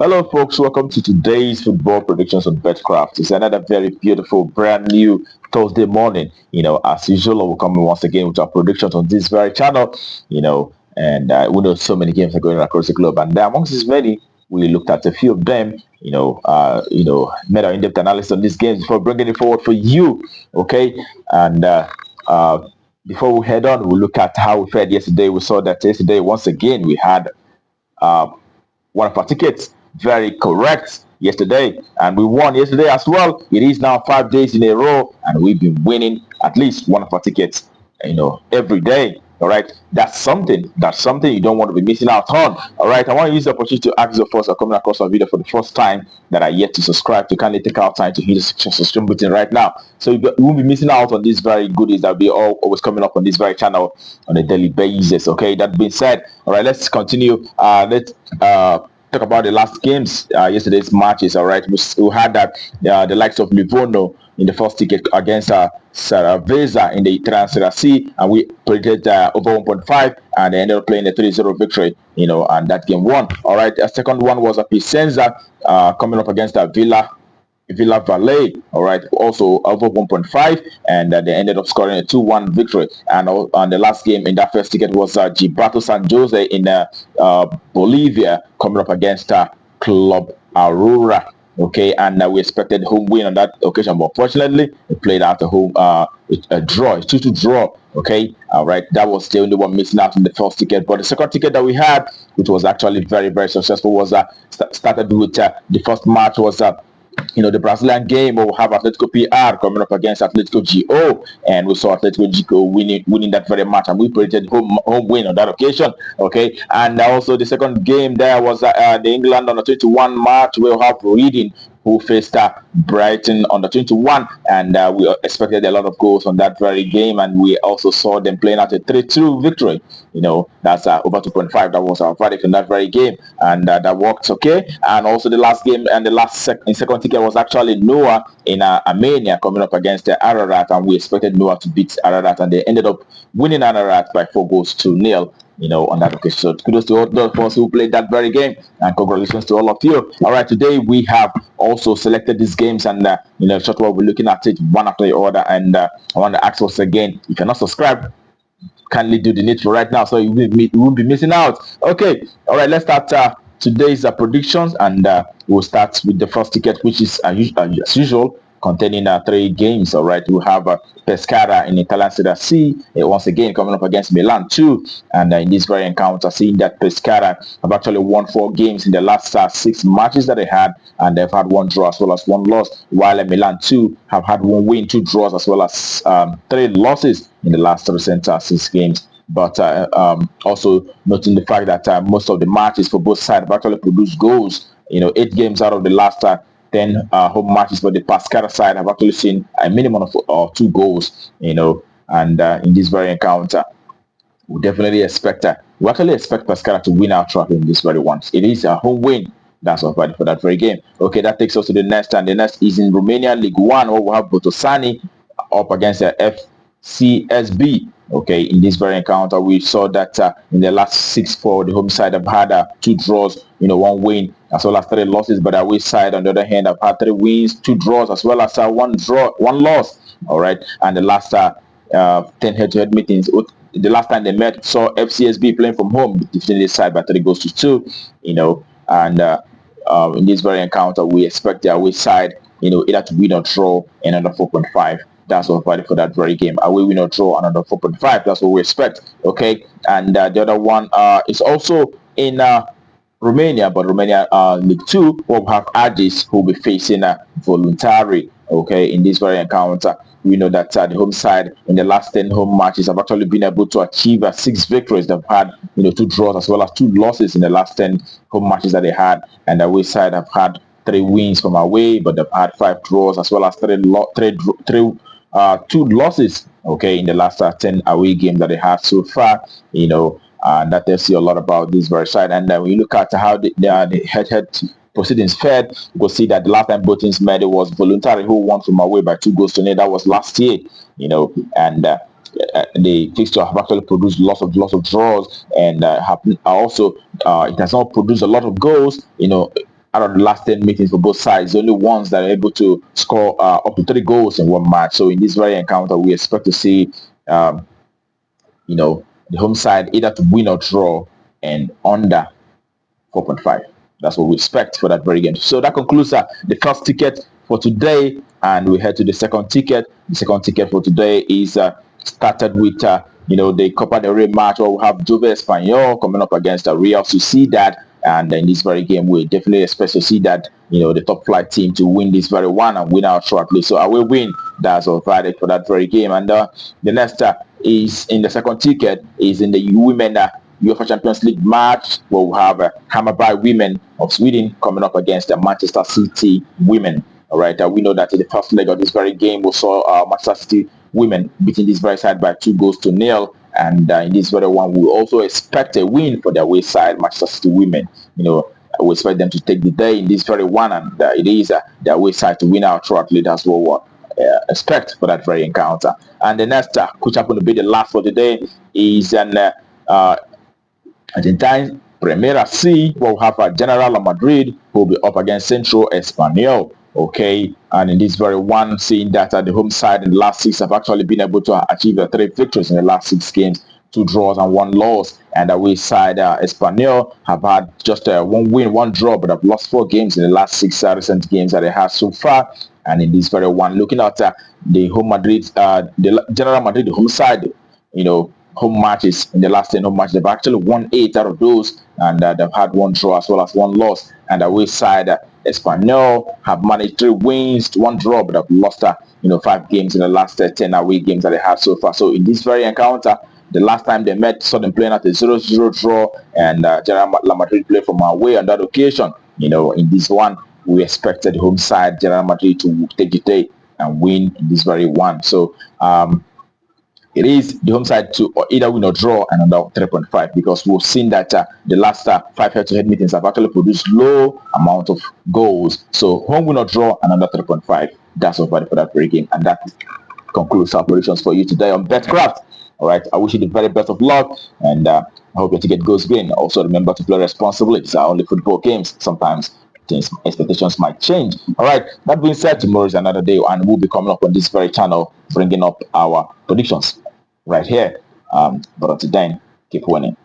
Hello, folks. Welcome to today's football predictions on BetCraft. It's another very beautiful, brand new Thursday morning. As usual, we'll come in once again with our predictions on this very channel. And we know so many games are going on across the globe, and amongst these many, we looked at a few of them. Made our in-depth analysis on these games before bringing it forward for you. Okay, and uh, before we head on, we'll look at how we fared yesterday. We saw that yesterday, once again, we had uh, one of our tickets very correct yesterday, and we won yesterday as well. It is now 5 days in a row, and we've been winning at least one of our tickets, every day. All right, that's something. That's something you don't want to be missing out on. All right, I want to use the opportunity to ask those of us who are coming across our video for the first time that are yet to subscribe to kindly take out time to hit the subscribe button right now, so you won't be missing out on these very goodies that will be always coming up on this very channel on a daily basis. Okay, that being said, all right, let's continue. Let's talk about the last games, yesterday's matches. All right, we had that the likes of Livorno in the first ticket against Saraveza in the Italian Serie C, and we predicted over 1.5, and they ended up playing a 3-0 victory. And that game won. All right, the second one was a Picenza coming up against Villa Valle, all right, also over 1.5, and they ended up scoring a 2-1 victory. And on the last game in that first ticket was Gilberto San Jose in Bolivia coming up against Club Aurora. Okay, and we expected home win on that occasion, but fortunately, it played out a home a draw, a 2-2 draw. Okay, all right, that was the only one missing out in the first ticket. But the second ticket that we had, which was actually very, very successful, was started with the first match was the Brazilian game. We'll have Atletico PR coming up against Atletico GO, and we saw Atletico GO winning that very match, and we predicted home win on that occasion. Okay, and also the second game there was the England under 21 match. We'll have Reading who faced Brighton under 21, and we expected a lot of goals on that very game, and we also saw them playing out a 3-2 victory. That's over 2.5. That was our verdict in that very game, and that worked okay. And also the last game and the second ticket was actually Noah in Armenia coming up against Ararat, and we expected Noah to beat Ararat, and they ended up winning Ararat by 4-0. On that occasion. So kudos to all those of us who played that very game, and congratulations to all of you. All right, today we have also selected these games, and short while we're looking at it one after the other. And I want to ask us again, if you're not subscribed, kindly do the needful right now, so you won't be missing out. Okay, all right, let's start today's predictions, and we'll start with the first ticket, which is as usual containing 3 games. All right, we have Pescara in Italian Serie C once again coming up against Milan 2, and in this very encounter, seeing that Pescara have actually won 4 games in the last 6 matches that they had, and they've had 1 draw as well as 1 loss, while Milan 2 have had 1 win, 2 draws, as well as 3 losses in the last recent 6 games. But also noting the fact that most of the matches for both sides have actually produced goals. 8 games out of the last 10 home matches for the Pescara side have actually seen a minimum of 2 goals. And in this very encounter, we definitely expect Pescara to win outright in this very one. It is a home win. That's all right for that very game. Okay, that takes us to the next, and the next is in Romania League One, where we have Botosani up against the FCSB. Okay, in this very encounter, we saw that in the last 6 for the home side have had 2 draws, 1 win, as well as 3 losses. But the away side, on the other hand, have had 3 wins, 2 draws, as well as 1 loss. All right, and the last 10 head-to-head meetings, the last time they met, saw FCSB playing from home, defeating this side by 3-2. And in this very encounter, we expect the away side, either to win or draw another 4.5. That's what value for that very game. Away win or draw another 4.5. That's what we expect. Okay, and the other one is also in Romania, but Romania League 2, we'll have Addis who will be facing Voluntari. Okay, in this very encounter, we know that the home side in the last 10 home matches have actually been able to achieve 6 victories. They've had 2 draws as well as 2 losses in the last 10 home matches that they had, and the away side have had 3 wins from away, but they've had 5 draws as well as 2 losses, okay, in the last 10 away games that they have so far, and that tells you a lot about this very side. And when you look at how the head-to-head proceedings fared, you will see that the last time both teams met, it was Voluntari who won from away by 2-0. That was last year, and the fixture have actually produced lots of draws, and it has not produced a lot of goals, out of the last 10 meetings for both sides, the only ones that are able to score up to 3 goals in one match. So in this very encounter, we expect to see, um, the home side either to win or draw and under 4.5. That's what we expect for that very game. So that concludes the first ticket for today, and we head to the second ticket. The second ticket for today is started with the Copa del Rey match where we have Juve Espanyol coming up against Real Sociedad. And in this very game, we definitely expect to see that, the top flight team to win this very one and win out shortly. So I will win. That's all verdict for that very game. And the next is in the second ticket is in the women UEFA Champions League match where we have Hammarby women of Sweden coming up against the Manchester City women. All right, we know that in the first leg of this very game, we saw Manchester City women beating this very side by 2-0. And in this very one, we also expect a win for their away side, Manchester City women. We expect them to take the day in this very one, and it is their away side to win out shortly. That's what we expect for that very encounter. And the next, which happen to be the last for the day, is an Argentine Primera C, we'll have General Madrid who will be up against Centro Espanyol. Okay, and in this very one, seeing that the home side in the last 6 have actually been able to achieve 3 victories in the last 6 games, 2 draws and 1 loss. And the away side, Espanyol, have had just 1 win, 1 draw, but have lost 4 games in the last 6 recent games that they have so far. And in this very one, looking at the home Madrid, the General Madrid, the home side, home matches in the last 10 home matches, they've actually won 8 out of those, and they've had 1 draw as well as 1 loss. And the away side, Espanyol, have managed 3 wins, 1 draw, but have lost 5 games in the last 10 away games that they have so far. So in this very encounter, the last time they met, saw them playing at a 0-0 draw, and General Madrid played from away on that occasion. In this one, we expected the home side, General Madrid, to take the day and win in this very one. So it is the home side to either win or draw and under 3.5, because we've seen that the last 5 head-to-head meetings have actually produced low amount of goals. So home win or draw and under 3.5. That's all for that very game, and that concludes our predictions for you today on Betcraft. All right, I wish you the very best of luck, and I hope your ticket goes green. Also, remember to play responsibly. These are only football games. Sometimes expectations might change. All right, that being said, tomorrow is another day, and we'll be coming up on this very channel bringing up our predictions right here. But until then, keep winning.